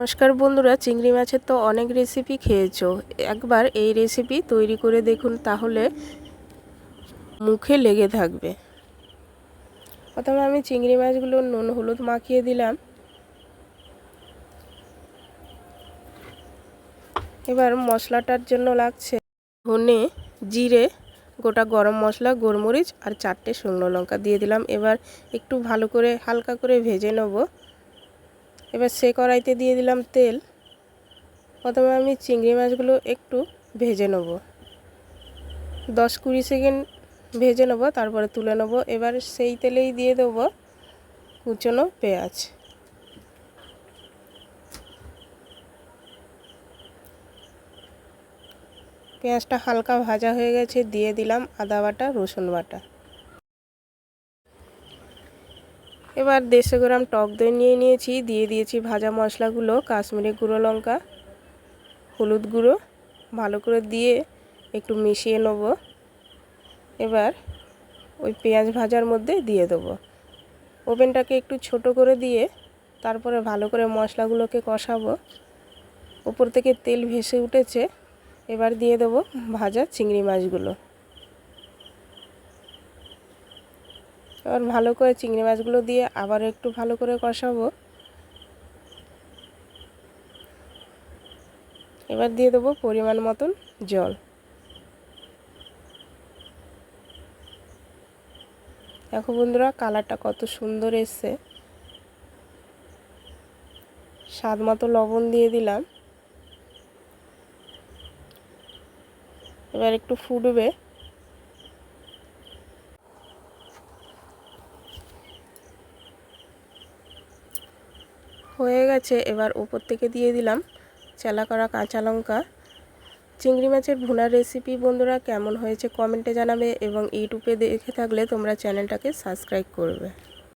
নমস্কার বন্ধুরা, চিংড়ি মাছের তো অনেক রেসিপি খেয়েছো। একবার এই রেসিপি তৈরি করে দেখুন, তাহলে মুখে লেগে থাকবে। প্রথমে আমি চিংড়ি মাছগুলো নুন হলুদ মাখিয়ে দিলাম। এবার মশলাটার জন্য লাগছে ধনে, জিরে, গোটা গরম মশলা, গোলমরিচ আর 4টে শুকনো লঙ্কা দিয়ে দিলাম। এবার একটু ভালো করে হালকা করে ভেজে নেব। এবার সে কড়াইতে দিয়ে দিলাম তেল। প্রথমে আমি চিংড়ি মাছগুলো একটু ভেজে নেব, 10-20 সেকেন্ড ভেজে নেব, তারপরে তুলে নেব। এবার সেই তেলেই দিয়ে দেব কুচনো পেঁয়াজ। পেঁয়াজটা হালকা ভাজা হয়ে গেছে, দিয়ে দিলাম আদা বাটা, রসুন বাটা। এবার 150 গ্রাম টক দই নিয়ে নিয়েছি, দিয়ে দিয়েছি ভাজা মশলাগুলো, কাশ্মীরি গুঁড়ো লঙ্কা, হলুদ গুঁড়ো, ভালো করে দিয়ে একটু মিশিয়ে নেব। এবার ওই পেঁয়াজ ভাজার মধ্যে দিয়ে দেবো। ওভেনটাকে একটু ছোট করে দিয়ে তারপরে ভালো করে মশলাগুলোকে কষাবো। উপর থেকে তেল ভেসে উঠেছে, এবার দিয়ে দেবো ভাজা চিংড়ি মাছগুলো। এবার ভালো করে চিংড়ি মাছগুলো দিয়ে আবার একটু ভালো করে কষাবো। এবার দিয়ে দেবো পরিমাণ মতন জল। দেখো বন্ধুরা, কালারটা কত সুন্দর এসছে। স্বাদ মতো লবণ দিয়ে দিলাম। এবার একটু ফুটবে। হয়ে গেছে, এবার উপর থেকে দিয়ে দিলাম চেলা করা কাঁচা লঙ্কা। চিংড়ি মাছের ভুনার রেসিপি বন্ধুরা কেমন হয়েছে কমেন্টে জানাবে, এবং ইউটিউবে দেখে থাকলে তোমরা চ্যানেলটাকে সাবস্ক্রাইব করবে।